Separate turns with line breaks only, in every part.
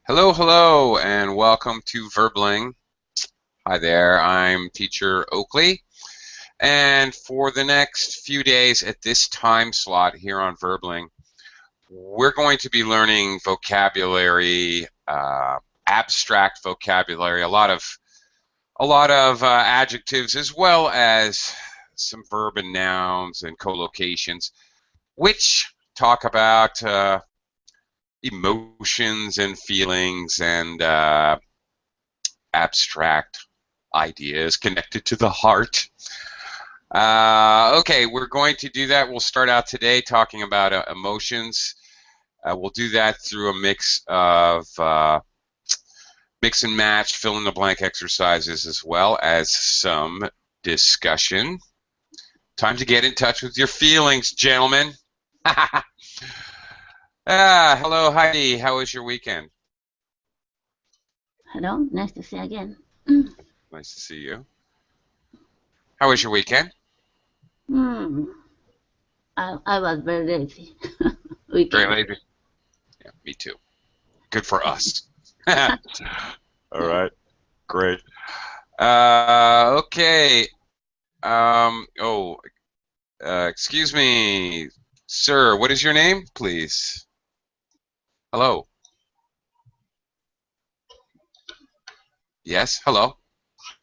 Hello, hello, and welcome to Verbling. Hi there, I'm teacher Oakley, and for the next few days at this time slot here on Verbling, we're going to be learning vocabulary, abstract vocabulary, a lot of adjectives, as well as some verb and nouns and collocations, which talk about emotions and feelings and abstract ideas connected to the heart. Okay, we're going to do that. We'll start out today talking about emotions. We'll do that through a mix of mix and match, fill in the blank exercises, as well as some discussion. Time to get in touch with your feelings, gentlemen. Hello, Heidi. How was your weekend?
Hello, nice to see you again.
Nice to see you. How was your weekend?
I was very lazy.
Very lazy. Yeah, me too. Good for us. All right, great. Okay. Excuse me, sir. What is your name, please? Hello. Yes. Hello.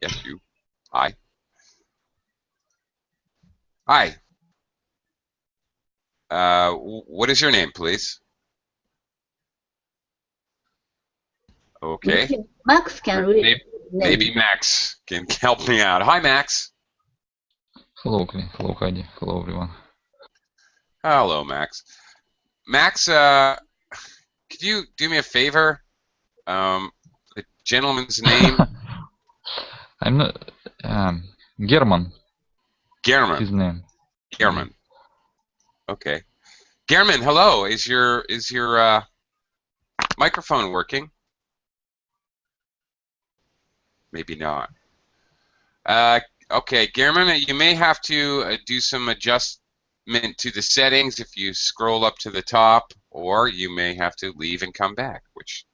Yes, you. Hi. Hi. What is your name, please? Okay.
Max can read.
Maybe Max can help me out. Hi, Max.
Hello, Oakley. Hello, Heidi. Hello, everyone.
Hello, Max. Max, could you do me a favor? The gentleman's name?
I'm not. German.
German.
His name.
German. Okay. German, hello. Is your microphone working? Maybe not. Okay, German, you may have to do some adjustment to the settings if you scroll up to the top, or you may have to leave and come back, which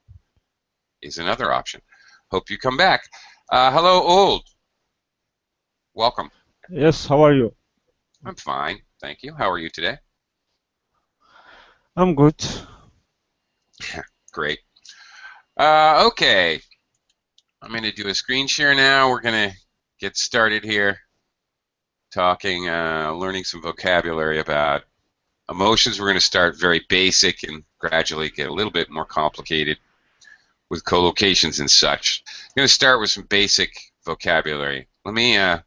is another option. Hope you come back. Hello, Old. Welcome.
Yes, how are you?
I'm fine, thank you. How are you today?
I'm good.
Great. Okay. I'm going to do a screen share now. We're going to get started here talking, learning some vocabulary about emotions. We're going to start very basic and gradually get a little bit more complicated with collocations and such. I'm going to start with some basic vocabulary. Let me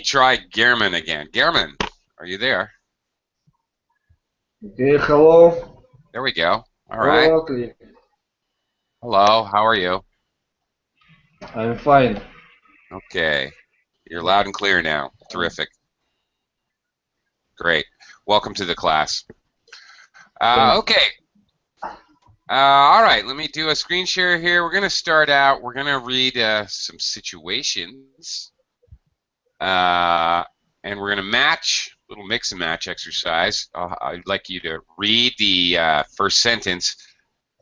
try German again. German, are you there?
Okay, hello.
There we go. All right.
Hello.
Hello, how are you?
I'm fine.
Okay. You're loud and clear now. Terrific. Great. Welcome to the class. Okay. All right, let me do a screen share here. We're going to start out, we're going to read some situations, and we're going to match, a little mix and match exercise. I'd like you to read the first sentence,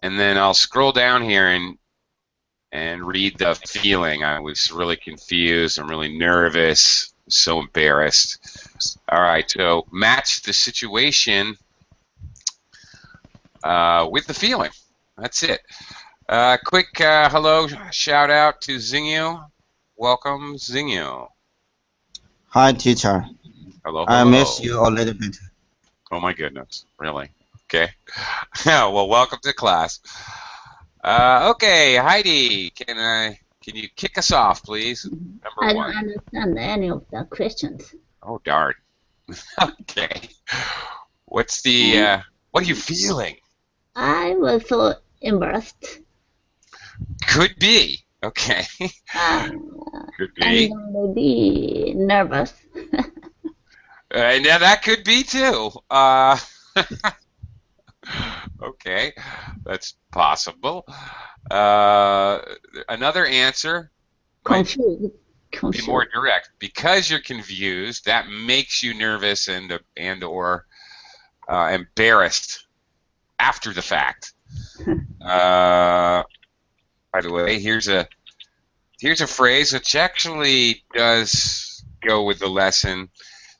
and then I'll scroll down here and read the feeling. I was really confused. I'm really nervous. So embarrassed. All right, so match the situation with the feeling. That's it. Quick hello, shout out to Zingyu. Welcome, Zingyu.
Hi, teacher.
Hello, hello.
I miss you a little bit.
Oh my goodness, really? Okay. Well, welcome to class. Okay, Heidi, can you kick us off, please?
I don't understand any of the questions.
Oh darn. Okay. What's the what are you feeling?
I was so embarrassed.
Could be. Okay. Could be.
And maybe nervous.
Yeah, that could be too. Okay, that's possible. Another answer
Confused.
be more direct. Because you're confused, that makes you nervous and or embarrassed after the fact. By the way, here's a phrase which actually does go with the lesson.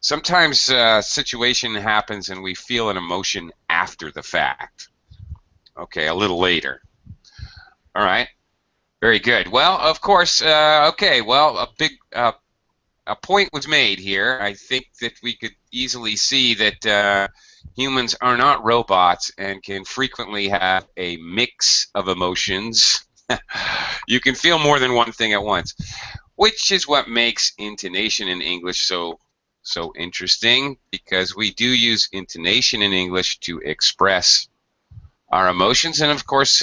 Sometimes a situation happens and we feel an emotion after the fact. Okay, a little later. All right. Very good. Well, of course. Okay. Well, a point was made here. I think that we could easily see that humans are not robots and can frequently have a mix of emotions. You can feel more than one thing at once, which is what makes intonation in English so interesting, because we do use intonation in English to express our emotions, and of course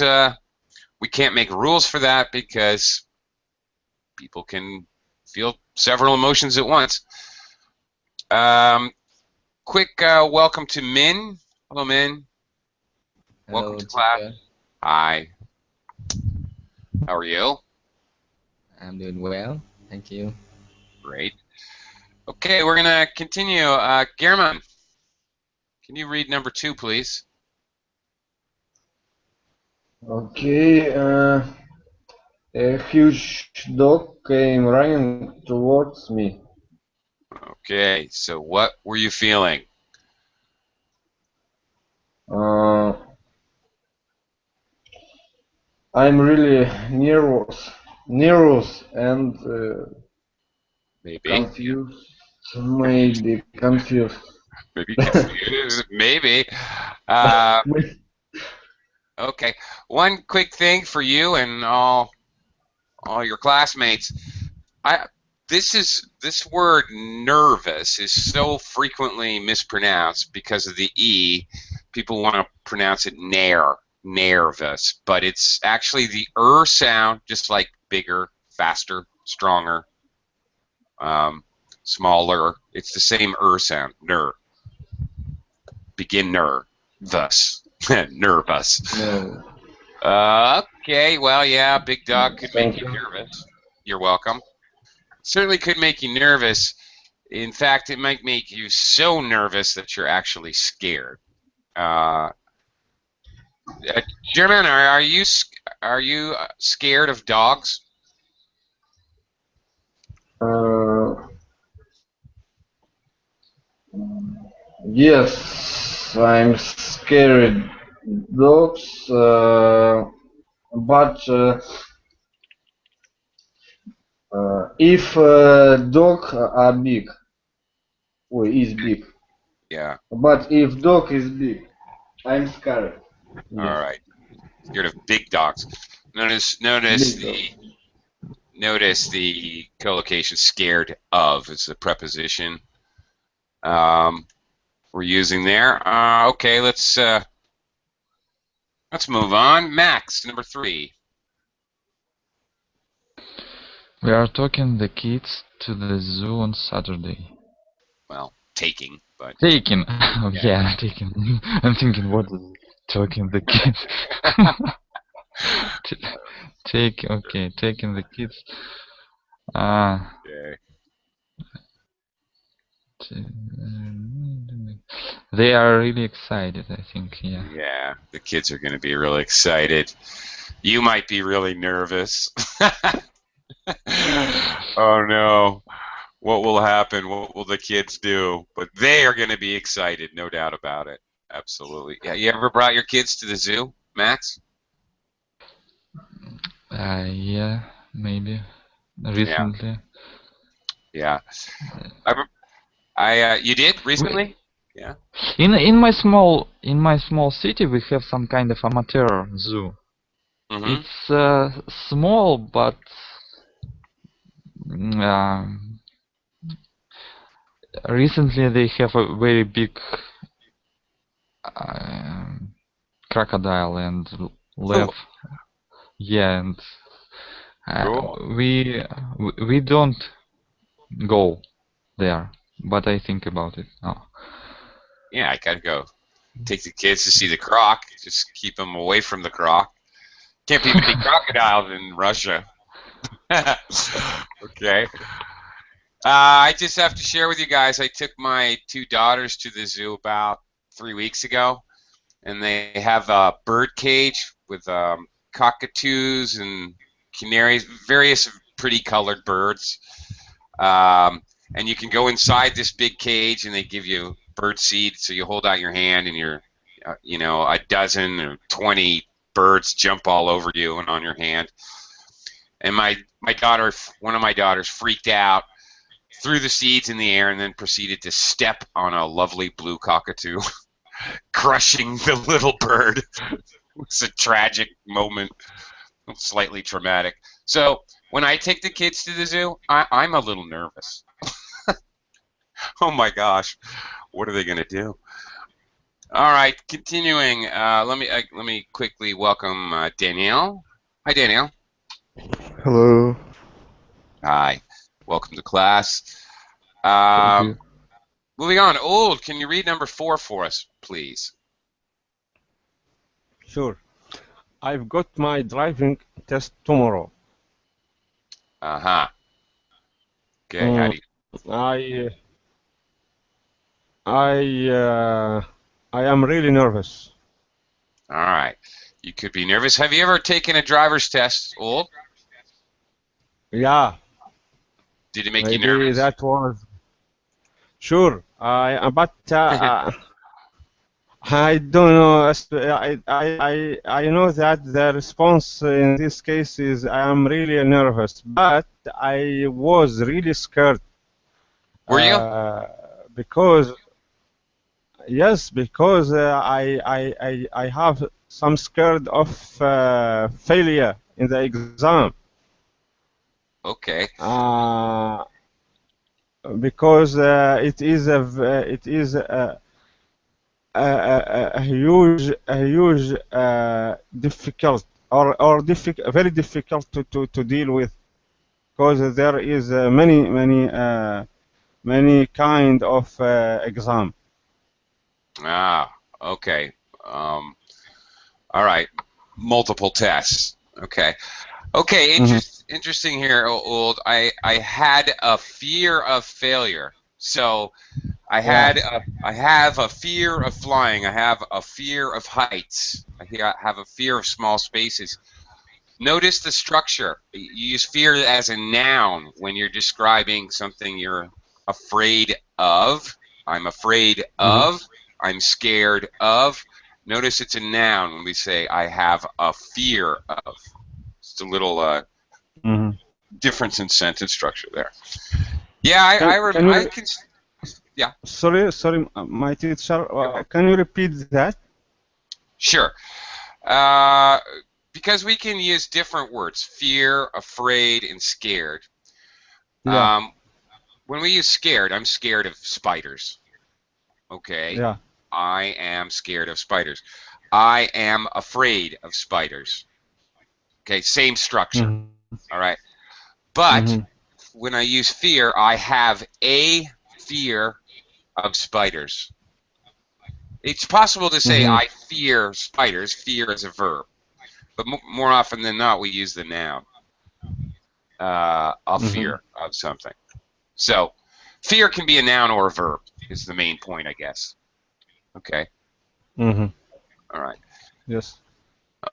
we can't make rules for that because people can feel several emotions at once. Quick welcome to Min. Hello, Min.
Hello,
Welcome to class.
teacher.
Hi. How are you?
I'm doing well. Thank you.
Great. Okay, we're going to continue. German, can you read number 2, please?
Okay. A huge dog came running towards me.
Okay, so what were you feeling?
Uh, I'm really nervous and
Maybe.
confused. Maybe confused.
Maybe confused. Maybe. Okay. One quick thing for you and all your classmates. This word nervous is so frequently mispronounced because of the E. People want to pronounce it nervous, but it's actually the sound, just like bigger, faster, stronger, smaller. It's the same sound. Begin thus. Nervous.
No.
Okay, well, yeah, big dog could make
Thank
you
you.
nervous. You're welcome. Certainly could make you nervous. In fact, it might make you so nervous that you're actually scared. German, are you scared of dogs?
Uh, yes, I'm scared dogs, but if dog are big, or is big,
Yeah.
but if dog is big, I'm scared.
All
Yes,
right. Scared of big dogs. Notice
big dog.
the collocation scared of is the preposition we're using there. Okay, let's move on. Max, number 3.
We are taking the kids to the zoo on Saturday.
Well, taking, but
Taking. Oh,
Yeah.
yeah, taking. I'm thinking, what is taking the kids? Okay, taking the kids.
okay.
They are really excited, I think, yeah.
Yeah, the kids are going to be really excited. You might be really nervous. Oh no, what will happen? What will the kids do? But they are going to be excited, no doubt about it. Absolutely. Yeah, you ever brought your kids to the zoo, Max?
Yeah, maybe.
Yeah,
Recently.
yeah. You did recently? Yeah.
In my small city, we have some kind of amateur zoo.
Mm-hmm.
It's small, but recently they have a very big crocodile and leopard. Yeah, and
Cool.
we don't go there, but I think about it now.
Yeah, I gotta go. Take the kids to see the croc. Just keep them away from the croc. Can't be many crocodiles in Russia. Okay. I just have to share with you guys, I took my 2 daughters to the zoo about 3 weeks ago, and they have a bird cage with cockatoos and canaries, various pretty colored birds. And you can go inside this big cage, and they give you bird seed. So you hold out your hand, and you're, a dozen or 20 birds jump all over you and on your hand. And my daughter, one of my daughters, freaked out, threw the seeds in the air, and then proceeded to step on a lovely blue cockatoo, crushing the little bird. It's a tragic moment, slightly traumatic. So when I take the kids to the zoo, I'm a little nervous. Oh my gosh, what are they going to do? All right, continuing. Let me quickly welcome Danielle. Hi, Danielle.
Hello.
Hi. Welcome to class.
Thank you.
Moving on. Old, can you read number 4 for us, please?
Sure. I've got my driving test tomorrow.
Uh-huh. Okay, how do you...
I am really nervous.
All right. You could be nervous. Have you ever taken a driver's test, Old?
Yeah,
Did it make you
maybe
nervous?
that was sure. But I don't know. I know that the response in this case is I am really nervous, but I was really scared.
Were you?
Because yes, because I have some scared of failure in the exam.
Okay.
Because it is a huge difficult or very difficult to deal with, because there is many kind of exam.
Ah, okay. All right. Multiple tests. Okay. Okay, interesting here, Old. I had a fear of failure. So I have a fear of flying. I have a fear of heights. I have a fear of small spaces. Notice the structure. You use fear as a noun when you're describing something you're afraid of. I'm afraid of. I'm scared of. Notice it's a noun when we say I have a fear of. It's a little difference in sentence structure there. Yeah, yeah.
Sorry, my teacher. Can you repeat that?
Sure. Because we can use different words: fear, afraid, and scared.
Yeah.
When we use scared, I'm scared of spiders. Okay.
Yeah.
I am scared of spiders. I am afraid of spiders. Okay, same structure. All right. But when I use fear, I have a fear of spiders. It's possible to say I fear spiders. Fear is a verb. But more often than not, we use the noun. A fear of something. So fear can be a noun or a verb is the main point, I guess. Okay. All right.
Yes.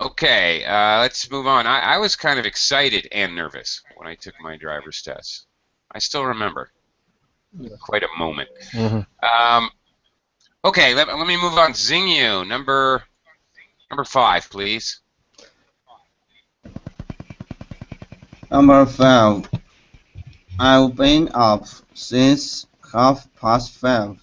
Okay, let's move on. I was kind of excited and nervous when I took my driver's test. I still remember. Quite a moment. Okay, let me move on. Xingyu, number 5, please.
Number 5. I've been up since 5:30.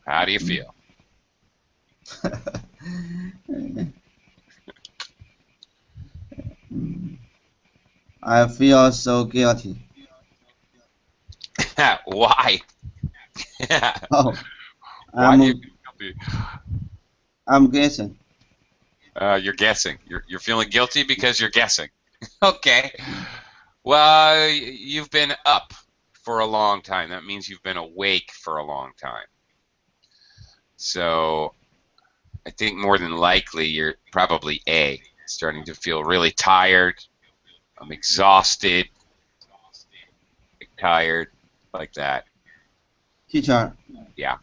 How do you feel?
I feel so guilty.
Why?
Oh,
Why do you feel guilty?
I'm guessing.
You're guessing. You're feeling guilty because you're guessing. Okay. Well, you've been up for a long time. That means you've been awake for a long time. So I think more than likely you're probably A, starting to feel really tired. I'm exhausted, tired, like that.
Teacher,
Yeah.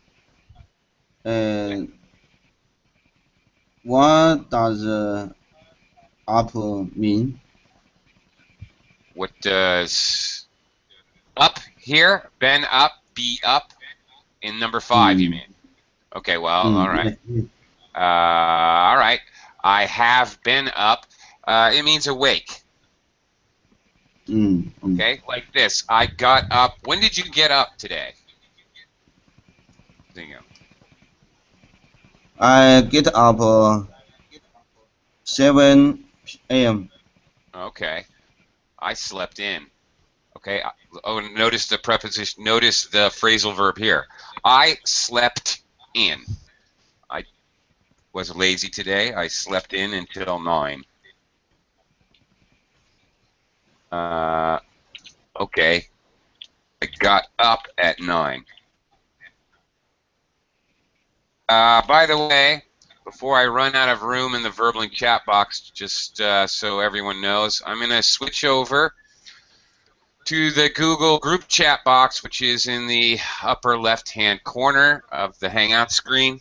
what does up mean?
What does up here? Been up, be up in number 5, you
Mm,
mean? Okay, well, all right.
yes, yes.
All right. I have been up. It means awake. Okay, like this. I got up. When did you get up today? There you go.
I get up 7 a.m.
Okay. I slept in. Okay. Oh, notice the preposition. Notice the phrasal verb here. I slept in. I was lazy today. I slept in until 9. Okay. I got up at 9. By the way, before I run out of room in the Verbling chat box, just so everyone knows, I'm going to switch over to the Google group chat box, which is in the upper left-hand corner of the Hangout screen.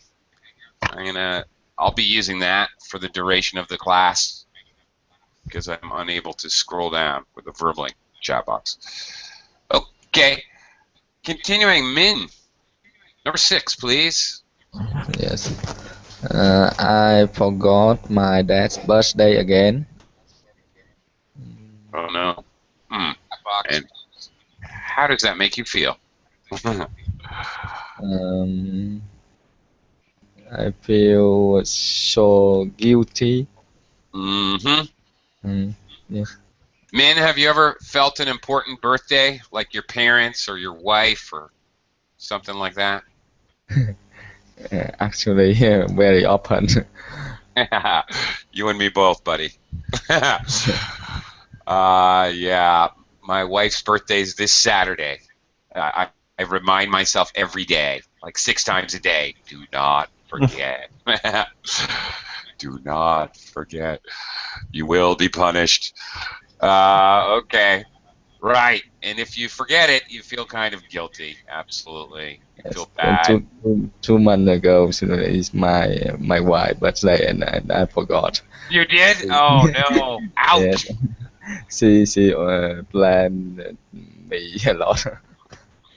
I'll be using that for the duration of the class because I'm unable to scroll down with the Verbling chat box. Okay, continuing, Min, number 6, please.
Yes. I forgot my dad's birthday again.
Oh no. And how does that make you feel?
I feel so guilty. Yes.
Min, have you ever felt an important birthday, like your parents or your wife or something like that?
Actually, very often.
You and me both, buddy. Yeah, my wife's birthday's this Saturday. I remind myself every day, like 6 times a day, do not forget. Do not forget. You will be punished. Okay. Right. And if you forget it, you feel kind of guilty. Absolutely. You feel bad.
Two months ago, so it's my wife's birthday, and I forgot.
You did? Oh no! Ouch!
She planned me a lot.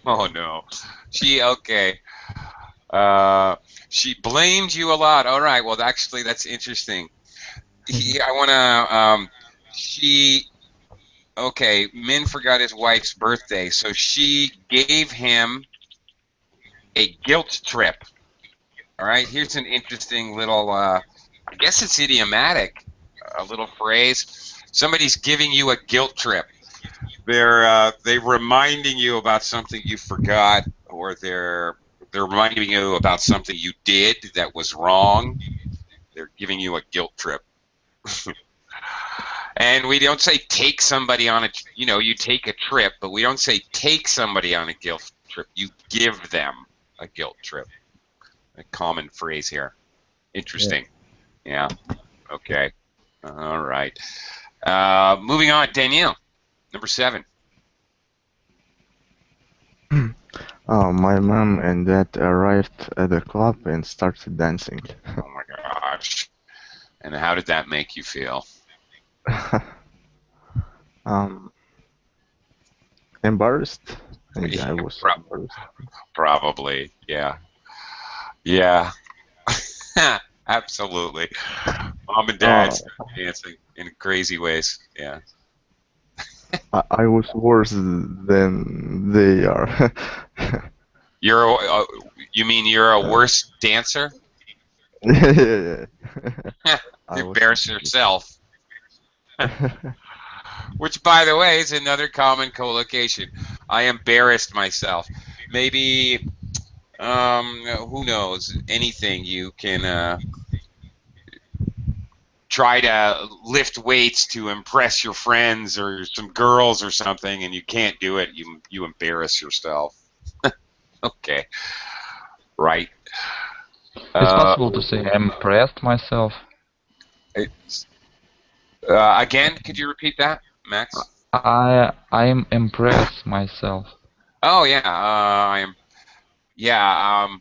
Oh no. Okay. She blamed you a lot. All right. Well, actually, that's interesting. I wanna. Okay. Min forgot his wife's birthday, so she gave him a guilt trip. All right. Here's an interesting little. I guess it's idiomatic. A little phrase. Somebody's giving you a guilt trip. They're reminding you about something you forgot, or they're reminding you about something you did that was wrong. They're giving you a guilt trip. And we don't say take somebody on you take a trip, but we don't say take somebody on a guilt trip. You give them a guilt trip. A common phrase here. Interesting. Yeah. Okay. All right. Moving on, Danielle, number 7.
My mom and dad arrived at the club and started dancing.
Oh my gosh. And how did that make you feel?
Embarrassed? Yeah, I was embarrassed.
Probably, yeah. Yeah. Absolutely. Mom and dad started dancing in crazy ways. Yeah.
I was worse than they are.
You mean you're a worse dancer?
Yeah.
You embarrass yourself. Which, by the way, is another common collocation. I embarrassed myself. Maybe, who knows? Anything you can try to lift weights to impress your friends or some girls or something, and you can't do it. You embarrass yourself. Okay, right.
It's possible to say I'm impressed myself.
Again, could you repeat that, Max?
I'm impressed myself.
Oh yeah, I am. Yeah,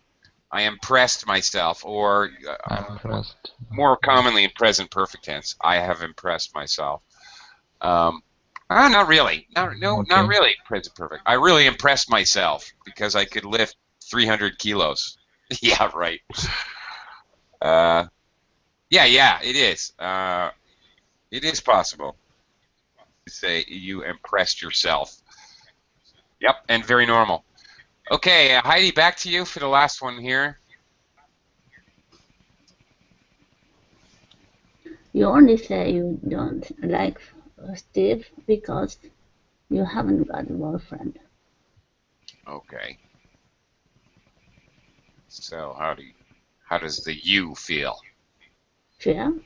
I impressed myself, or
Impressed.
more commonly in present perfect tense, I have impressed myself. Not really. Not
Okay.
really present perfect. I really impressed myself because I could lift 300 kilos. Yeah, right. Yeah, it is. It is possible to say you impressed yourself. Yep, and very normal. Okay, Heidi, back to you for the last one here.
You only say you don't like Steve because you haven't got a boyfriend.
Okay. So how does the you feel?
Feel?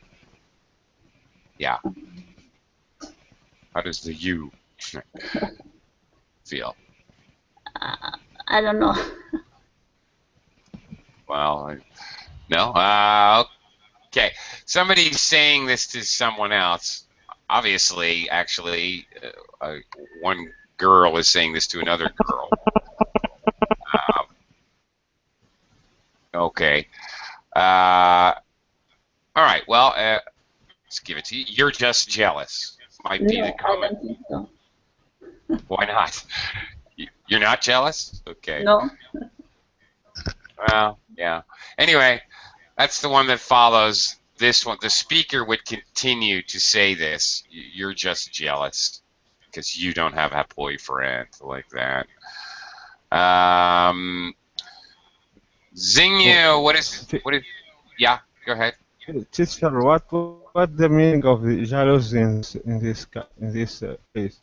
Yeah. How does the you feel?
I don't know.
Well, no. Okay. Somebody's saying this to someone else. Obviously, actually, one girl is saying this to another girl. Okay. All right. Well, let's give it to you. You're just jealous. Might be the
No, I
comment.
don't think so.
Why not? You're not jealous? Okay.
No.
Well, yeah. Anyway, that's the one that follows this one. The speaker would continue to say this. You're just jealous because you don't have a boyfriend, like that. Xingyu, what is? Yeah, go ahead.
Teacher, what the meaning of the jealousy in this case?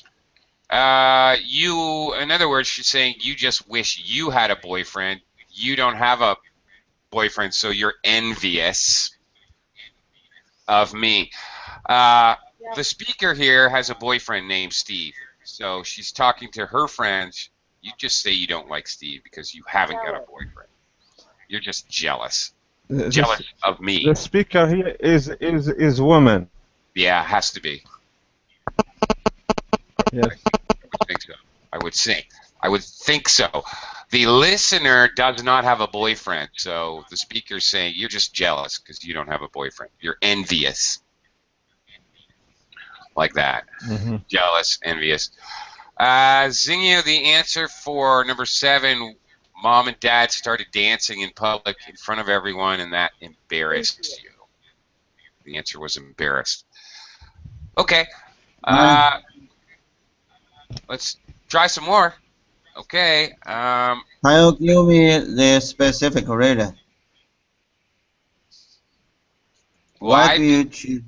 In other words, she's saying you just wish you had a boyfriend. You don't have a boyfriend, so you're envious of me. The speaker here has a boyfriend named Steve, so she's talking to her friends. You just say you don't like Steve because you haven't got a boyfriend. You're just jealous. Jealous of me.
The speaker here is woman.
Yeah, has to be.
Yes.
I would think so. I would think so. The listener does not have a boyfriend, so the speaker's saying you're just jealous because you don't have a boyfriend. You're envious. Like that.
Mm-hmm.
Jealous, envious. Xingyu, the answer for number 7, mom and dad started dancing in public in front of everyone, and that embarrassed you. The answer was embarrassed. Okay. Let's try some more. Okay.
Can you give me the specific reason? Why do you choose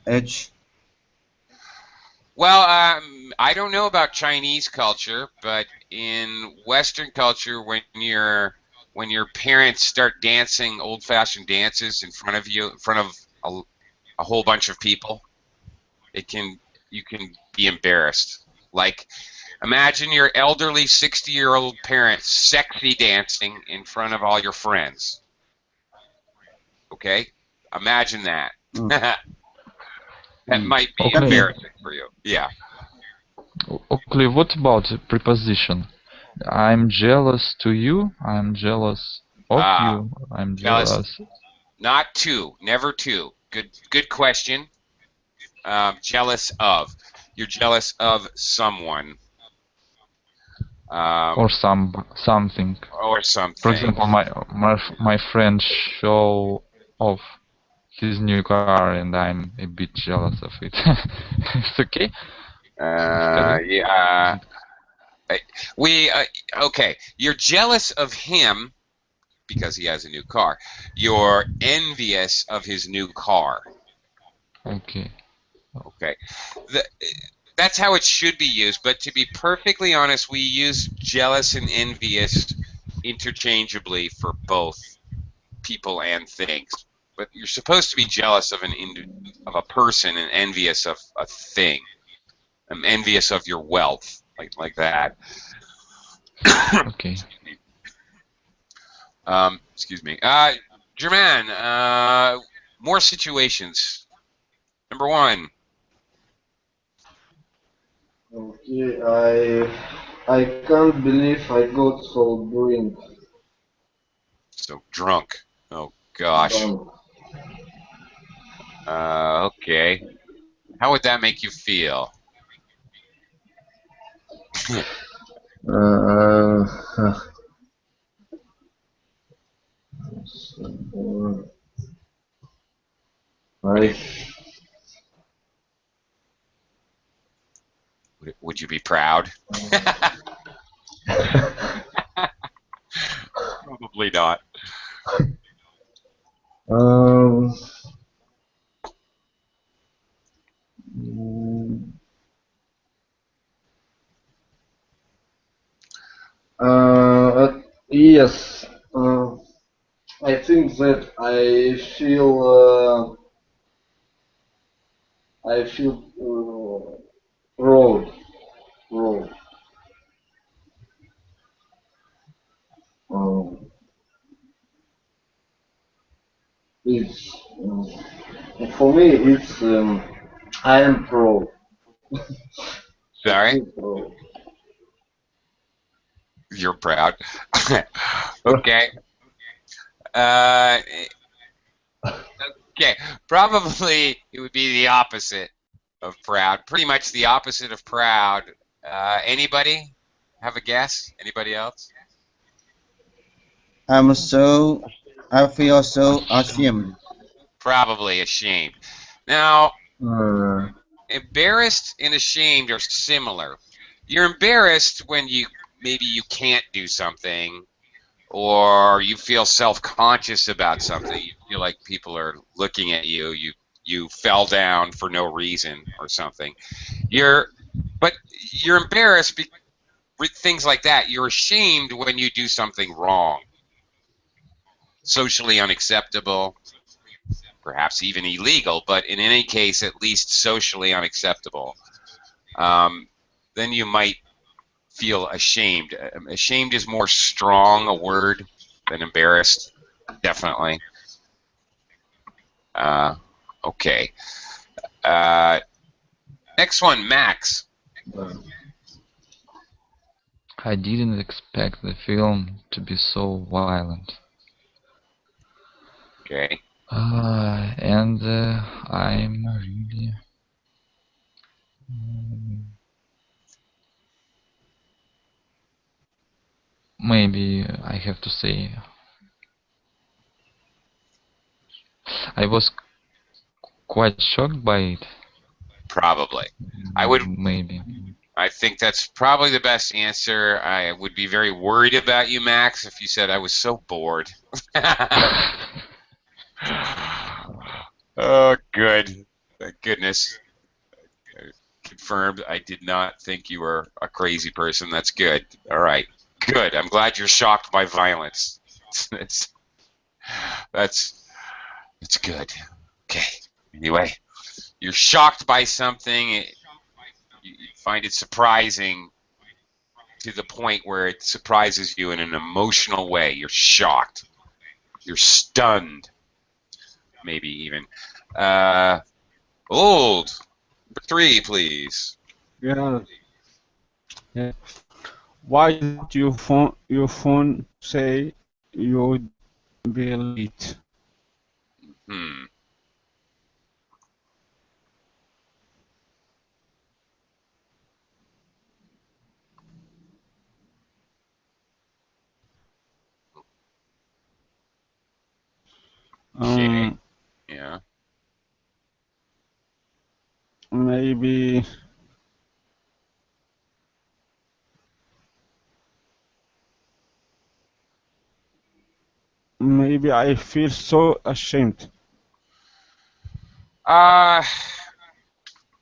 H?
Well, I don't know about Chinese culture, but in Western culture, when your parents start dancing old-fashioned dances in front of you, in front of a whole bunch of people, you can be embarrassed. Like, imagine your elderly 60-year-old parents sexy dancing in front of all your friends. Okay, imagine that. That might be
Okay.
embarrassing for you. Yeah.
Okay, what about the preposition? I'm jealous to you. I'm jealous of you. I'm jealous.
Not to, never to. Good question. Jealous of. You're jealous of someone.
Or something.
Or something.
For example, my friend show off his new car, and I'm a bit jealous of it. It's okay.
Yeah. Okay. You're jealous of him because he has a new car. You're envious of his new car.
Okay.
Okay. That's how it should be used, but to be perfectly honest, we use jealous and envious interchangeably for both people and things. But you're supposed to be jealous of a person and envious of a thing. I'm envious of your wealth, like that.
Okay.
Excuse me. German, more situations. Number 1.
Okay, I can't believe I got so drunk.
So drunk. Oh gosh. Okay. How would that make you feel?
Uh, I
Would you be proud? Probably not.
um, mm, yes. I think that I feel proud. Proud. Um, it's for me. It's I am proud. I
Sorry?
feel proud.
You're proud. Okay. Uh, okay. Probably it would be the opposite of proud. Pretty much the opposite of proud. Anybody have a guess? Anybody else?
I feel so ashamed.
Probably ashamed. Now,
Uh,
embarrassed and ashamed are similar. You're embarrassed when maybe you can't do something, or you feel self-conscious about something. You feel like people are looking at you. You fell down for no reason or something. But you're embarrassed with things like that. You're ashamed when you do something wrong, socially unacceptable, perhaps even illegal, but in any case, at least socially unacceptable. Then you might feel ashamed. Ashamed is more strong a word than embarrassed, definitely. Okay. Next one, Max.
I didn't expect the film to be so violent.
Okay.
And I'm really... maybe I have to say I was quite shocked by it.
Probably.
Maybe.
I think that's probably the best answer. I would be very worried about you, Max, if you said I was so bored. Oh, good. Thank goodness. Confirmed. I did not think you were a crazy person. That's good. All right. Good. I'm glad you're shocked by violence. That's good. Okay. Anyway, you're shocked by something. You find it surprising to the point where it surprises you in an emotional way. You're shocked. You're stunned. Maybe even. Old. Number 3, please.
Yeah. Yeah. Why did your phone say you would be late?
Hmm. Okay. Yeah.
Maybe I feel so ashamed.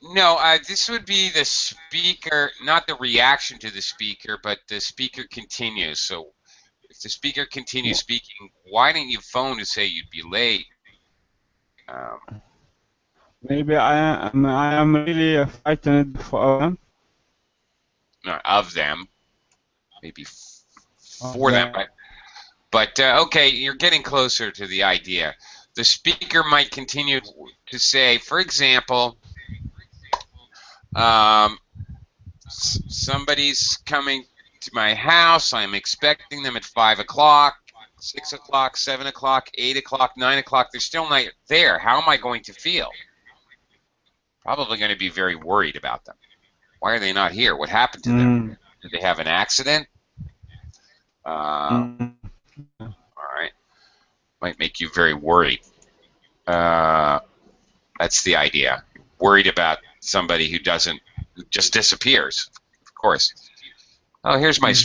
No, this would be the speaker, not the reaction to the speaker, but the speaker continues. So if the speaker continues speaking, why didn't you phone to say you'd be late?
Maybe I am really frightened for them.
Not of them, maybe
Of
for them.
them.
But okay, you're getting closer to the idea. The speaker might continue to say, for example, somebody's coming to my house. I'm expecting them at 5 o'clock. 6 o'clock, 7 o'clock, 8 o'clock, 9 o'clock. They're still not there. How am I going to feel? Probably going to be very worried about them. Why are they not here? What happened to them? Did they have an accident? All right. Might make you very worried. That's the idea. Worried about somebody who just disappears. Of course. Oh, here's my.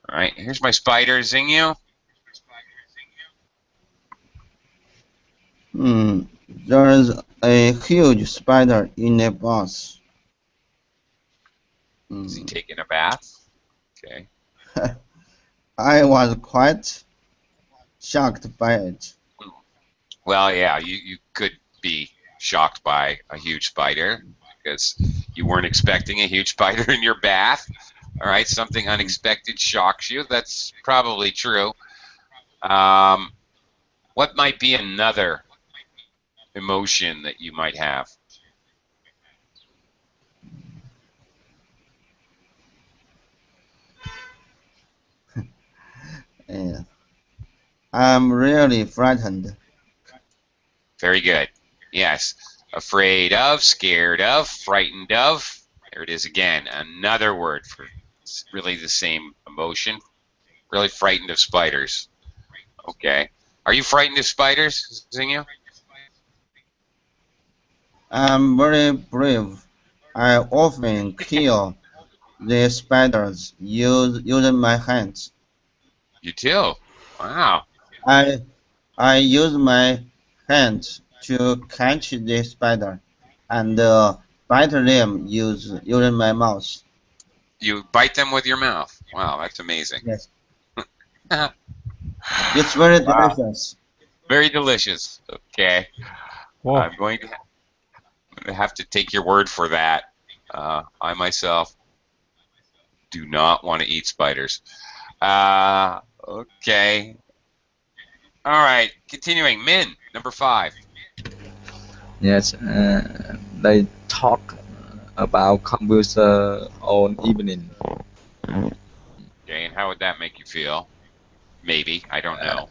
All right. Here's my spider, Xingyu.
There's a huge spider in a box.
Is he taking a bath? Okay.
I was quite shocked by it.
Well, yeah, you could be shocked by a huge spider because you weren't expecting a huge spider in your bath. All right, something unexpected shocks you. That's probably true. What might be another emotion that you might have?
Yeah. I'm really frightened.
Very good. Yes. Afraid of, scared of, frightened of. There it is again. Another word for really the same emotion. Really frightened of spiders. Okay. Are you frightened of spiders, Xingyu?
I'm very brave. I often kill the spiders using my hands.
You do? Wow.
I use my hands to catch the spider and bite them using my mouth.
You bite them with your mouth. Wow, that's amazing.
Yes. It's very
Wow.
delicious.
Very delicious. Okay.
Wow.
I'm going to have to take your word for that. I myself do not want to eat spiders. Okay. All right. Continuing. Min, number 5.
Yes, they talk about computer all evening.
Okay, and how would that make you feel? Maybe. I don't know.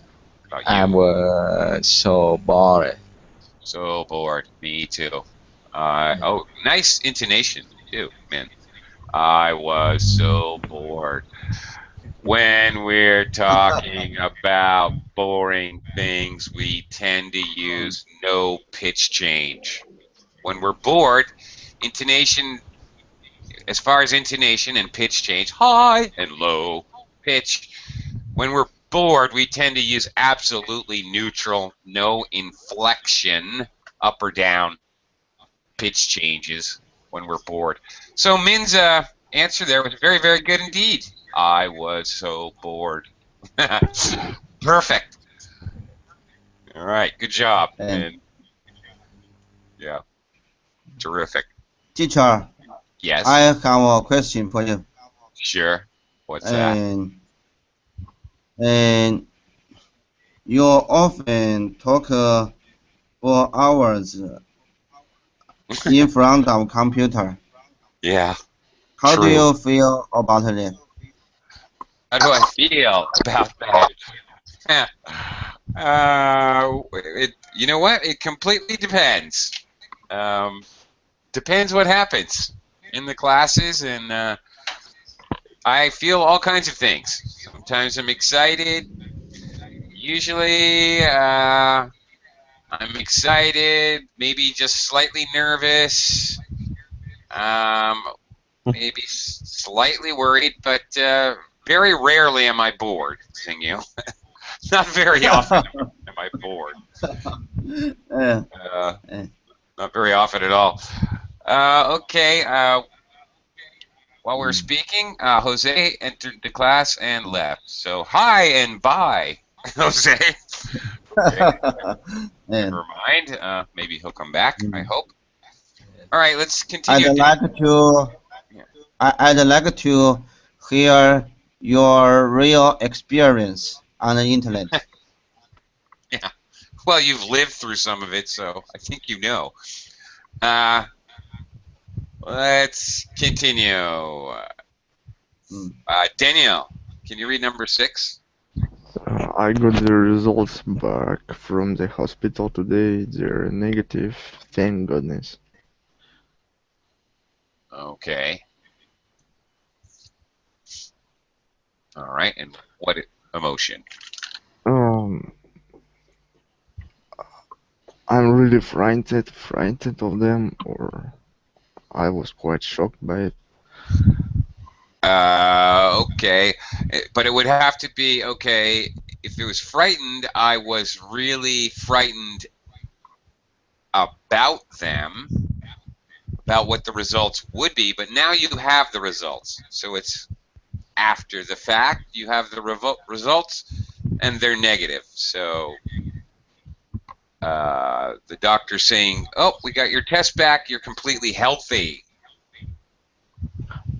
About
I
you.
was so bored.
So bored. Me too. Oh, nice intonation too, Min. I was so bored. When we're talking about boring things, we tend to use no pitch change. When we're bored, intonation, as far as intonation and pitch change, high and low pitch. When we're bored, we tend to use absolutely neutral, no inflection, up or down pitch changes when we're bored. So Min's answer there was very, very good indeed. I was so bored. Perfect. All right, good job, Min. Yeah, terrific.
Teacher,
Yes.
I have a question for you.
Sure. What's that?
And you often talk for hours in front of computer.
Yeah.
How do
True.
you feel about it?
How do I feel about that? You know what? It completely depends. Depends what happens in the classes, and I feel all kinds of things. Sometimes I'm excited. Usually, I'm excited, maybe just slightly nervous, maybe slightly worried, but very rarely am I bored, Xingyu. Not very often am I bored. Not very often at all. Okay. While we're speaking, Jose entered the class and left. So hi and bye, Jose. Okay. Never mind. Maybe he'll come back. I hope. All right. Let's continue.
I'd like to hear your real experience on the internet.
Yeah. Well, you've lived through some of it, so I think you know. Let's continue. Danielle, can you read number 6?
I got the results back from the hospital today. They're negative, thank goodness.
Okay. All right. And what emotion?
Um, I'm really frightened of them, or I was quite shocked by it.
Okay. But it would have to be, okay, if it was frightened, I was really frightened about them, about what the results would be, but now you have the results. So it's after the fact, you have the results, and they're negative. So the doctor's saying, oh, we got your test back, you're completely healthy.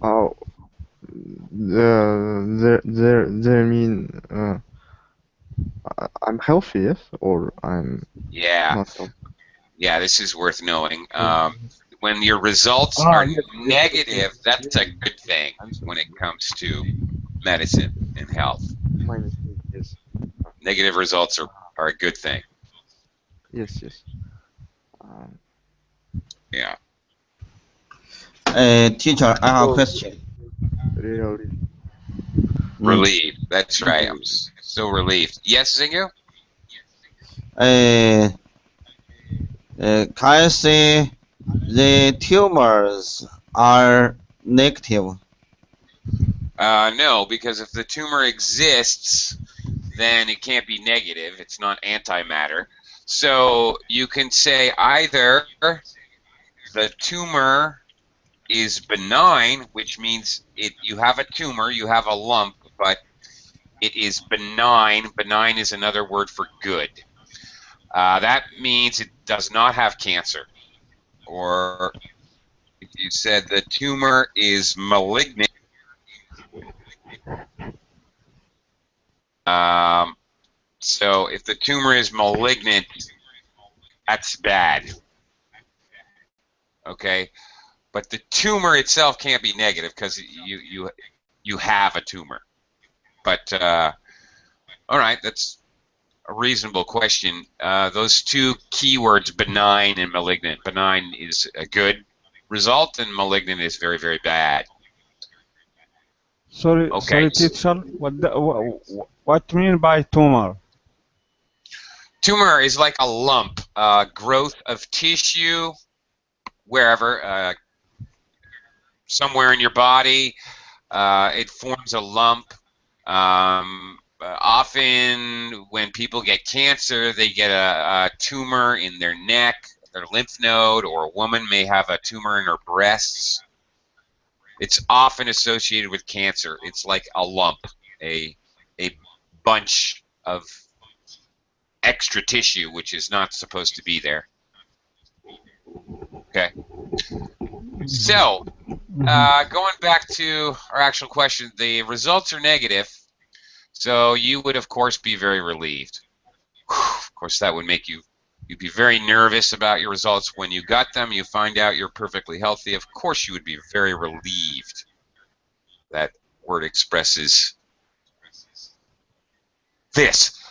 Oh, they mean I'm healthy, yes, or I'm
Yeah.
not healthy.
Yeah, this is worth knowing. When your results are negative, that's a good thing when it comes to medicine and health.
My mistake, yes.
Negative results are a good thing.
Yes.
Yeah.
Teacher, I have a question.
Really.
Relieved. That's right. I'm so relieved. Yes, Zingu?
Can I say the tumors are negative?
No, because if the tumor exists, then it can't be negative. It's not antimatter. So you can say either the tumor is benign, which means you have a tumor, you have a lump, but it is benign. Benign is another word for good. That means it does not have cancer. Or if you said the tumor is malignant, so if the tumor is malignant, that's bad. Okay, but the tumor itself can't be negative because you have a tumor. But all right, that's a reasonable question. Those two keywords, benign and malignant. Benign is a good result, and malignant is very, very bad.
Sorry,
Okay.
teacher. What do you mean by tumor?
Tumor is like a lump, growth of tissue, wherever, somewhere in your body. It forms a lump. Often, when people get cancer, they get a tumor in their neck, their lymph node, or a woman may have a tumor in her breasts. It's often associated with cancer. It's like a lump, a bunch of extra tissue which is not supposed to be there. Okay. So, going back to our actual question, the results are negative, so you would, of course, be very relieved. Of course, that would make you'd be very nervous about your results when you got them. You find out you're perfectly healthy. Of course, you would be very relieved. That word expresses this.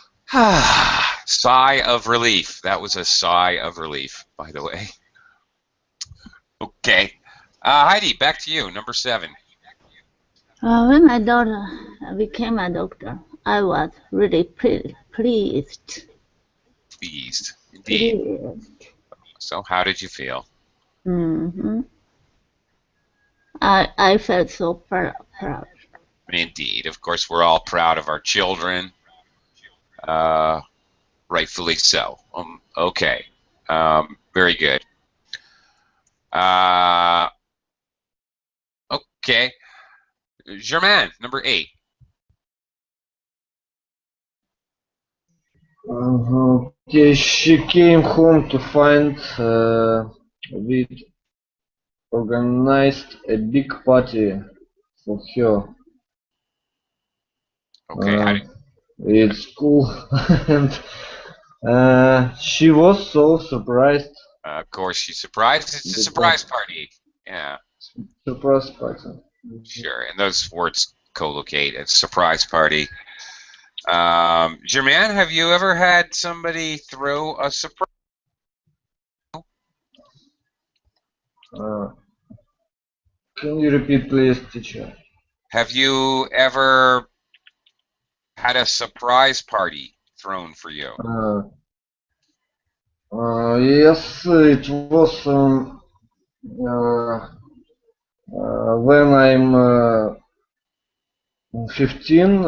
Sigh of relief. That was a sigh of relief, by the way. Okay. Heidi, back to you, number 7.
When my daughter became a doctor, I was really pleased.
Pleased, indeed.
Pleased.
So how did you feel?
Mm-hmm. I felt so proud.
Indeed. Of course, we're all proud of our children. Rightfully so. Okay. Very good. Okay. Germain, number 8.
Okay, she came home to find we organized a big party for her.
Okay.
It's cool, and she was so surprised.
Of course, she's surprised. It's a surprise party. Yeah.
Surprise party.
Sure. And those words co-locate. A surprise party. German, have you ever had somebody throw a surprise?
Can you repeat, please, teacher?
Have you ever had a surprise party thrown for you?
Yes, it was when I'm 15.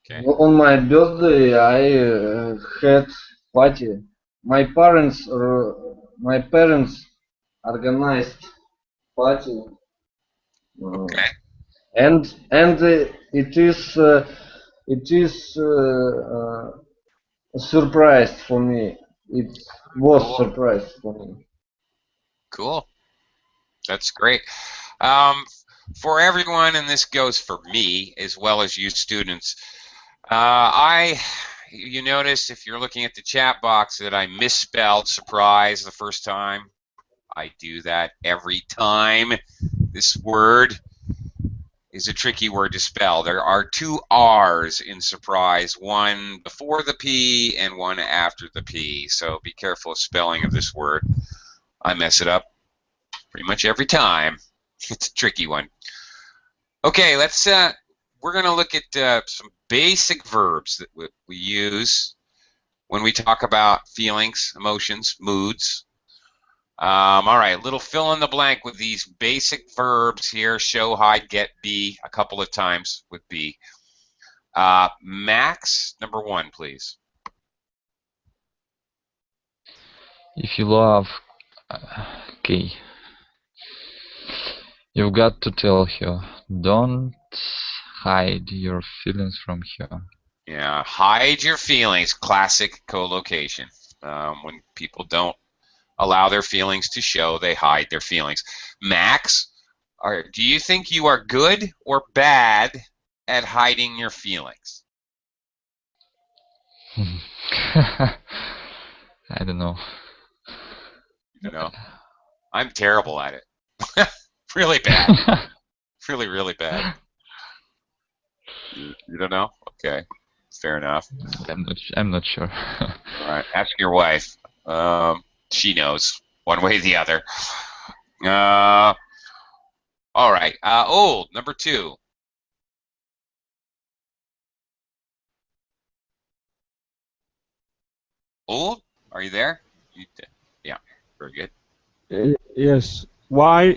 Okay.
On my birthday, I had party. My parents, my parents organized party,
Okay.
and it is a surprise for me. It was
Cool.
surprise for me.
Cool. That's great. For everyone, and this goes for me as well as you students, you notice if you're looking at the chat box that I misspelled surprise the first time. I do that every time. This word is a tricky word to spell. There are two R's in surprise, one before the P and one after the P. So be careful of spelling of this word. I mess it up pretty much every time. It's a tricky one. Okay, let's. We're going to look at some basic verbs that we use when we talk about feelings, emotions, moods. All right, a little fill in the blank with these basic verbs here: show, hide, get, be, a couple of times with be. Max, number one, please.
If you love, okay, you've got to tell her. Don't hide your feelings from her.
Yeah, hide your feelings. Classic collocation. When people don't allow their feelings to show, they hide their feelings. Max, do you think you are good or bad at hiding your feelings?
I don't know.
You know, I'm terrible at it. Really bad. Really, really bad. You don't know? Okay, fair enough.
I'm not sure.
All right, ask your wife. She knows one way or the other. All right. Old, number two. Old, are you there? Yeah, very good.
Yes. Why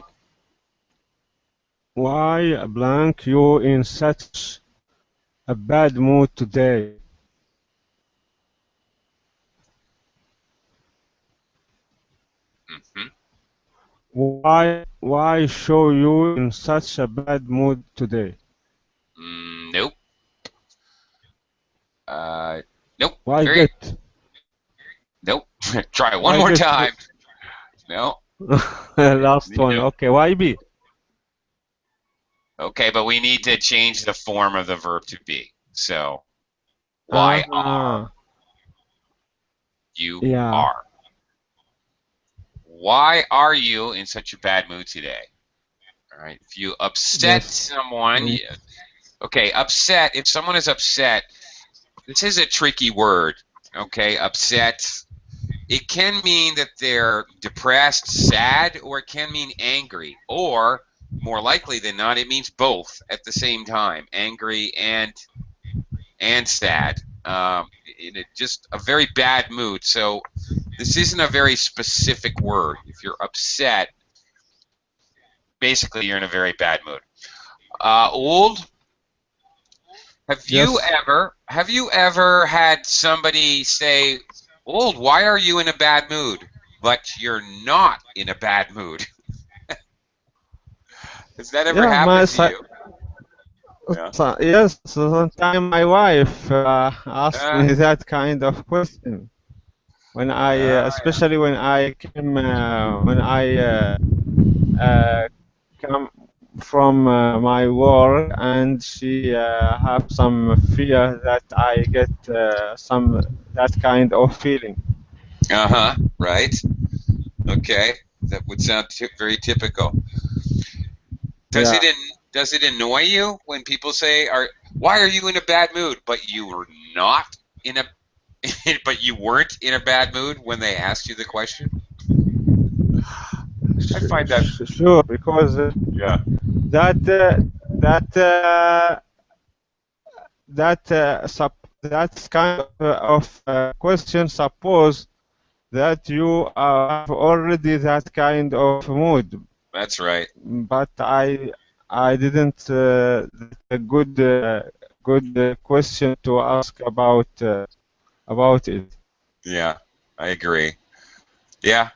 blank you in such a bad mood today?
Mm-hmm.
Why show you in such a bad mood today?
Nope. Nope.
Why get?
Nope. Try it one
Why
more
get?
time. No.
Last one. Okay. Why be?
Okay, but we need to change the form of the verb to be. So, why are you
Yeah.
are? Why are you in such a bad mood today? All right. If you upset someone, okay, upset. If someone is upset, this is a tricky word. Okay, upset. It can mean that they're depressed, sad, or it can mean angry. Or, more likely than not, it means both at the same time, angry and sad. In just a very bad mood. So this isn't a very specific word. If you're upset, basically you're in a very bad mood. Old. Have you ever had somebody say, "Old, why are you in a bad mood?" But you're not in a bad mood. Has that ever happened to you? Yeah.
Yes, sometimes my wife asked me that kind of question. When especially when I come from my work, and she have some fear that I get some that kind of feeling.
Right. Okay. That would sound very typical. Does it annoy you when people say, Why are you in a bad mood? But you were not in a but you weren't in a bad mood when they asked you the question? I find that
Sure, because
yeah.
that that that kind of question suppose that you have already that kind of mood,
That's right.
but I didn't that's a good question to ask about it.
Yeah, I agree. Yeah,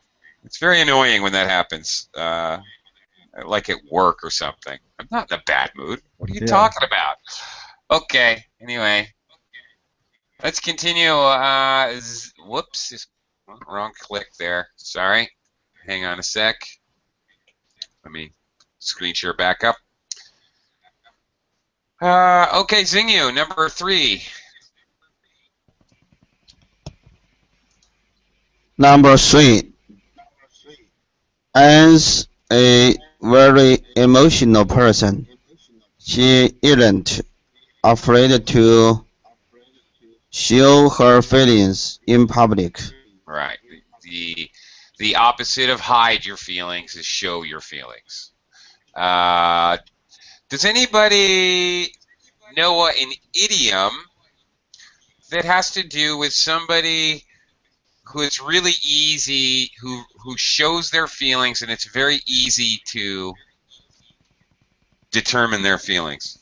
it's very annoying when that happens. Like at work or something. I'm not in a bad mood. What are you
Yeah.
talking about? Okay. Anyway, let's continue. Whoops, wrong click there. Sorry. Hang on a sec. Let me screen share back up. Okay, Xingyu, number 3.
Number 3. As a very emotional person, she isn't afraid to show her feelings in public.
Right. The opposite of hide your feelings is show your feelings. Does anybody know an idiom that has to do with somebody who it's really easy, who shows their feelings, and it's very easy to determine their feelings?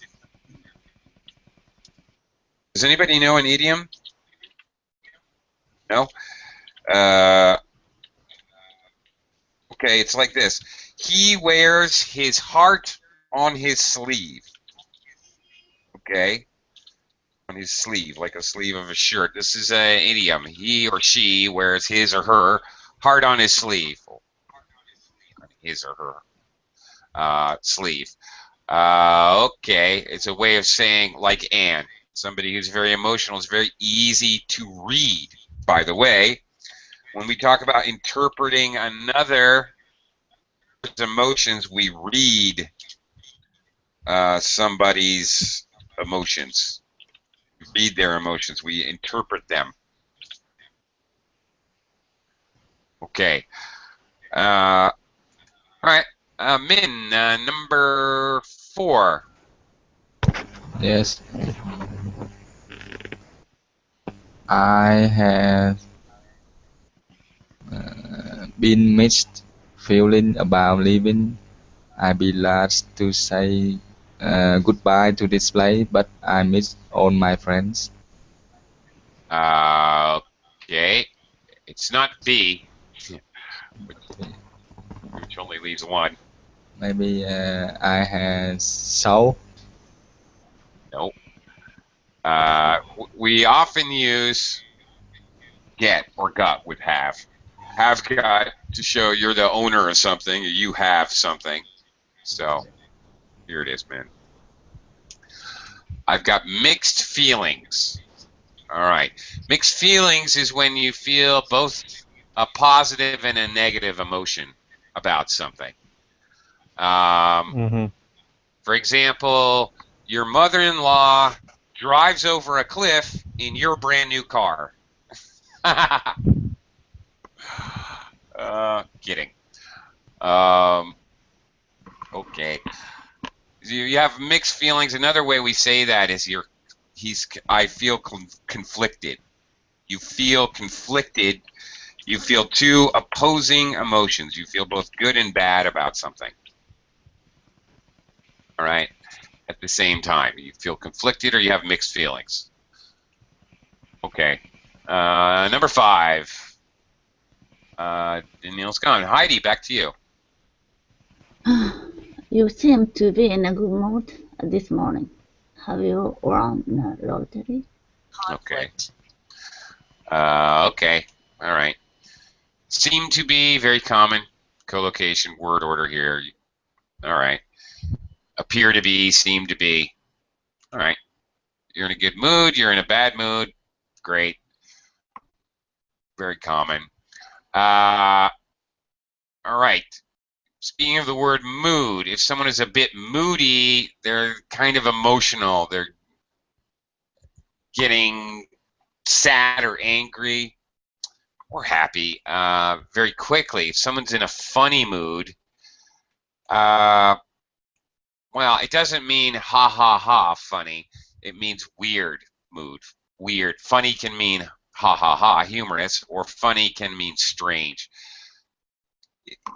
Does anybody know an idiom? No? Okay, it's like this. He wears his heart on his sleeve. Okay? On his sleeve, like a sleeve of a shirt. This is an idiom. He or she wears his or her heart on his sleeve. His or her sleeve. Okay, it's a way of saying, like Anne, somebody who's very emotional is very easy to read. By the way, when we talk about interpreting another's emotions, we read somebody's emotions. We read their emotions. We interpret them. Okay. All right. Min, number 4.
Yes, I have been mixed feeling about leaving. I'd be glad to say goodbye to this place, but I miss all my friends.
Okay. It's not B, which only leaves 1.
Maybe I had soul.
Nope. We often use get or got with have. Have got to show you're the owner of something, or you have something. So, here it is, man. I've got mixed feelings. All right. Mixed feelings is when you feel both a positive and a negative emotion about something. For example, your mother-in-law drives over a cliff in your brand new car. Kidding. Okay. You have mixed feelings. Another way we say that is I feel conflicted. You feel conflicted. You feel two opposing emotions. You feel both good and bad about something. All right? At the same time. You feel conflicted or you have mixed feelings. Okay. Number 5. Daniel's gone. Heidi, back to you.
You seem to be in a good mood this morning. Have you won the lottery?
Conflict. Okay. All right. Seem to be very common. Collocation, word order here. All right. Appear to be, seem to be. All right. You're in a good mood. You're in a bad mood. Great. Very common. All right. Speaking of the word mood, if someone is a bit moody, they're kind of emotional. getting sad or angry or happy very quickly. If someone's in a funny mood, well, it doesn't mean ha ha ha funny. It means weird mood. Weird. Funny can mean ha ha ha, humorous, or funny can mean strange.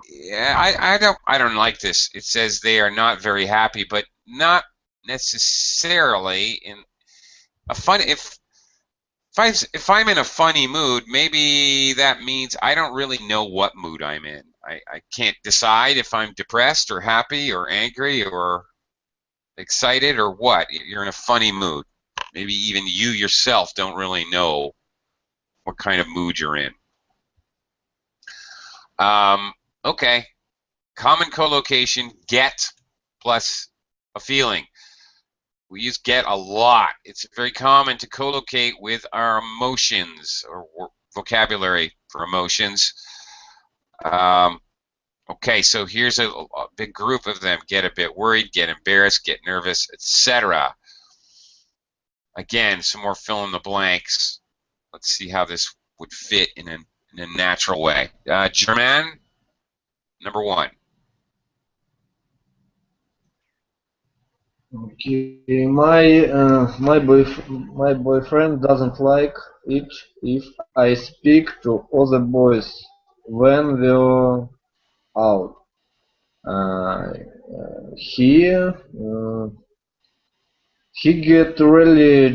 Yeah, I don't like this. It says they are not very happy, but not necessarily in a fun. If I'm in a funny mood, maybe that means I don't really know what mood I'm in. I can't decide if I'm depressed or happy or angry or excited or what. You're in a funny mood. Maybe even you yourself don't really know what kind of mood you're in. Okay. Common collocation, get plus a feeling. We use get a lot. It's very common to collocate with our emotions or vocabulary for emotions. Okay, so here's a big group of them. Get a bit worried, get embarrassed, get nervous, etc. Again, some more fill in the blanks. Let's see how this would fit in a natural way. German, number 1.
Okay, my boyfriend doesn't like it if I speak to other boys when we're out. Uh, he get really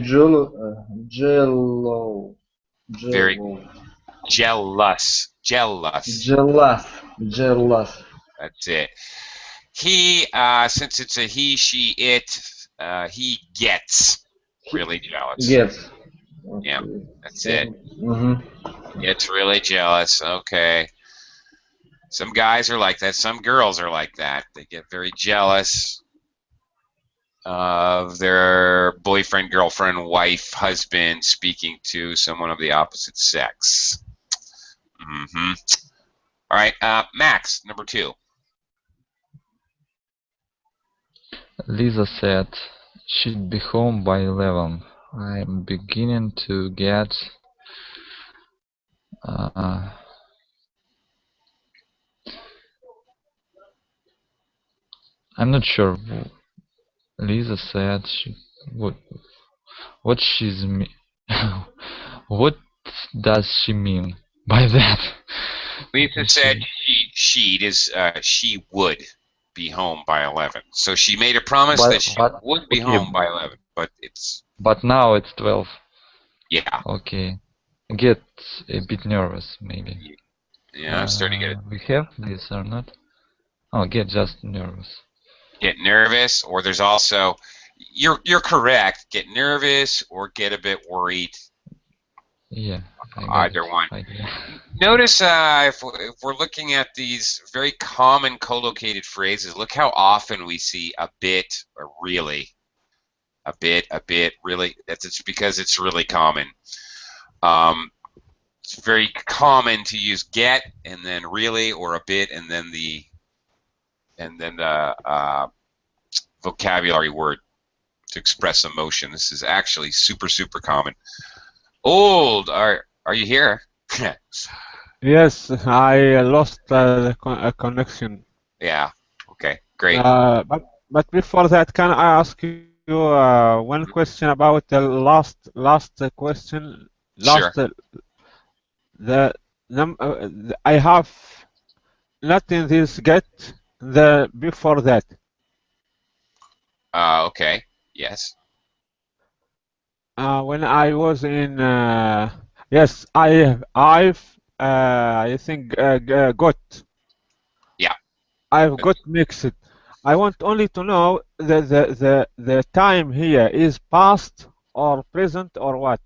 Very jealous.
jealous.
That's it. He, since it's a he, she, it, he gets really jealous.
Gets.
Yeah,
Okay.
that's it.
Mm-hmm.
Gets really jealous. Okay. Some guys are like that. Some girls are like that. They get very jealous of their boyfriend, girlfriend, wife, husband speaking to someone of the opposite sex. Mm-hmm. All right, Max, number 2.
Lisa said she'd be home by 11. I'm beginning to get I'm not sure. Lisa said what she's what does she mean by that?
Lisa said she would be home by 11. So she made a promise that she would be home by 11, but it's...
But now it's 12.
Yeah.
Okay. Get a bit nervous, maybe.
Yeah, I'm starting to get it.
We have this or not? Oh, get just nervous.
Get nervous, or there's also... You're correct. Get nervous or get a bit worried.
Yeah.
Either one. Notice if we're looking at these very common collocated phrases, look how often we see a bit or really. A bit, really. That's because it's really common. It's very common to use get and then really or a bit and then the vocabulary word to express emotion. This is actually super common. Old, are you here?
Yes, I lost a connection.
Yeah. Okay. Great.
But before that, can I ask you one question about the last question?
Sure.
I have not in this get the before that.
Okay. Yes.
When I was in yes, I think got.
Yeah.
I've got mixed. I want only to know the time here is past or present or what.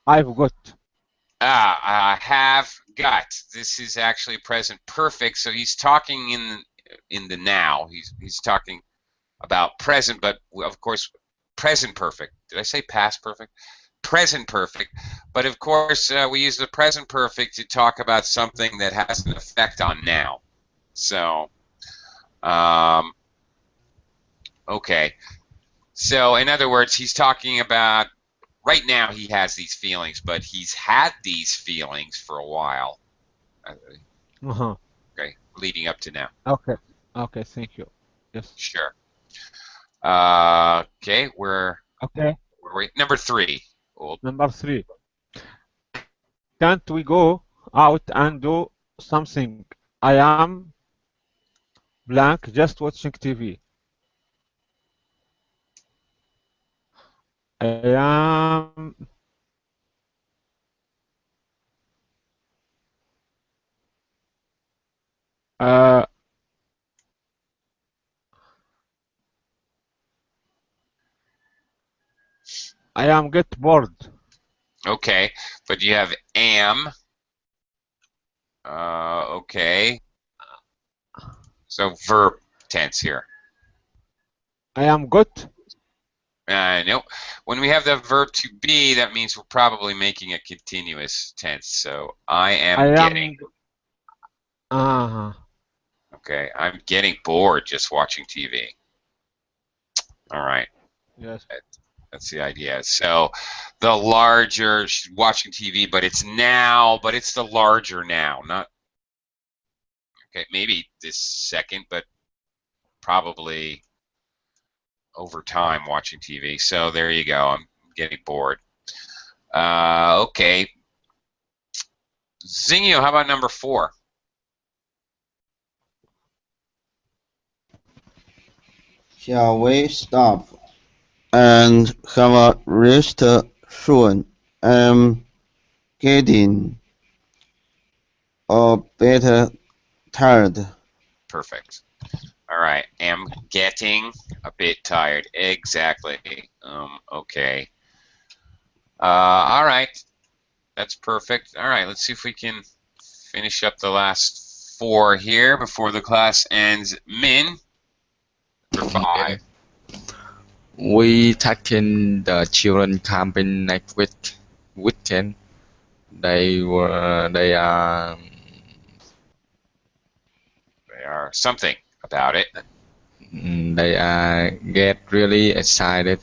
I've got.
I have got. This is actually present perfect. So he's talking in the now. He's talking about present, but of course present perfect. Did I say past perfect? Present perfect. But of course we use the present perfect to talk about something that has an effect on now. So okay. So in other words, he's talking about right now he has these feelings, but he's had these feelings for a while.
Uh-huh.
Okay, leading up to now.
Okay. Okay, thank you. Yes.
Sure. Okay, where
Okay.
were we? Number 3. Old.
Number 3. Can't we go out and do something? I am blank just watching TV. I am uh, I am get bored.
Okay, but you have am. Okay. So verb tense here.
I am good.
No. When we have the verb to be, that means we're probably making a continuous tense. So I am getting.
Uh-huh.
Okay, I'm getting bored just watching TV. All right.
Yes.
That's the idea. So the larger, she's watching TV, but it's the larger now, not, okay, maybe this second, but probably over time watching TV. So there you go. I'm getting bored. Okay. Zingio, how about number 4?
Shall we stop and have a rest soon? I'm getting a bit tired.
Perfect. All right. Am getting a bit tired. Exactly. Okay. All right. That's perfect. All right. Let's see if we can finish up the last 4 here before the class ends. Min, number 5.
We taken the children camping next weekend. They are
They are something about it.
they are get really excited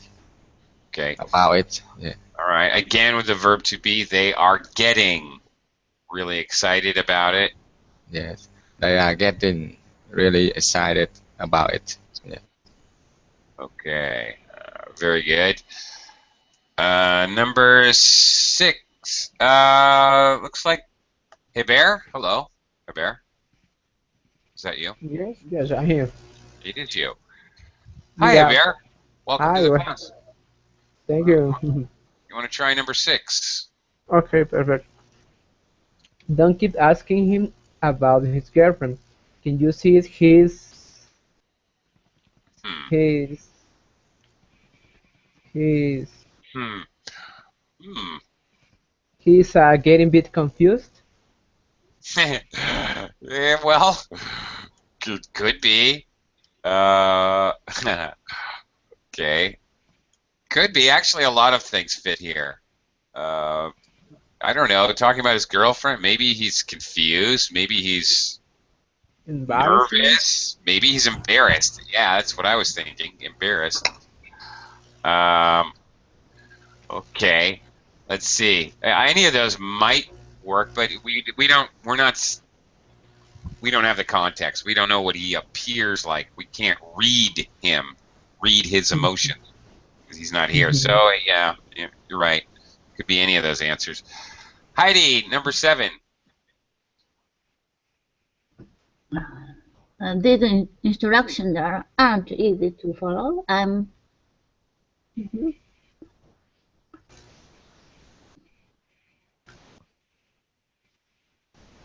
Okay.
about it. Yeah.
All right. Again, with the verb to be, they are getting really excited about it.
Yes. They are getting really excited about it. Yeah.
Okay. Very good. Number 6. Looks like Heber. Hello, Heber. Is that you?
Yes, I'm here.
It is you. Hi,
Yeah.
Heber. Welcome to the
Hi.
class.
Thank you.
You want to try number 6?
Okay, perfect. Don't keep asking him about his girlfriend. Can you see
Hmm.
his
Hmm. Hmm.
he's getting a bit confused?
Yeah, well, could be. Okay. Could be. Actually, a lot of things fit here. I don't know. Talking about his girlfriend. Maybe he's confused. Maybe he's
Embarrassing?
nervous. Maybe he's embarrassed. Yeah, that's what I was thinking. Embarrassed. Okay. Let's see. Any of those might work, but we don't have the context. We don't know what he appears like. We can't read his emotions because he's not here. So yeah, you're right. Could be any of those answers. Heidi, number 7.
These instructions aren't easy to follow.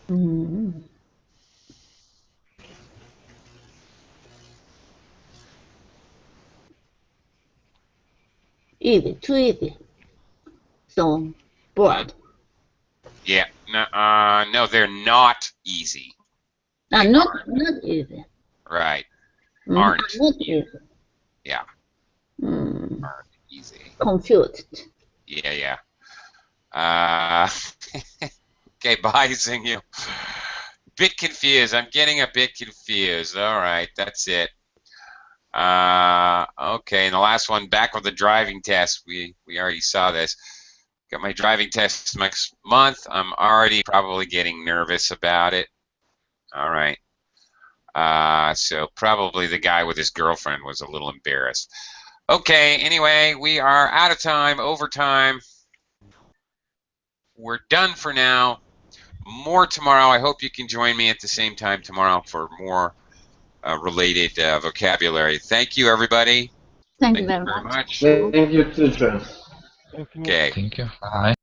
Mm, easy, too easy. So bored.
Yeah. No, they're not easy.
Not easy.
Right. Aren't.
Not easy.
Yeah.
Mm,
Aren't easy.
confused.
Yeah. Okay, bye, sing you. Bit confused. I'm getting a bit confused. All right, that's it. Okay, and the last one, back with the driving test. We already saw this. Got my driving test next month. I'm already probably getting nervous about it. All right. So probably the guy with his girlfriend was a little embarrassed. Okay, anyway, we are out of time, overtime. We're done for now. More tomorrow. I hope you can join me at the same time tomorrow for more related vocabulary. Thank you, everybody.
Thank
Thank
you
you
very
very
much.
much.
Thank you, teacher.
Thank you.
Okay.
Thank you. Bye.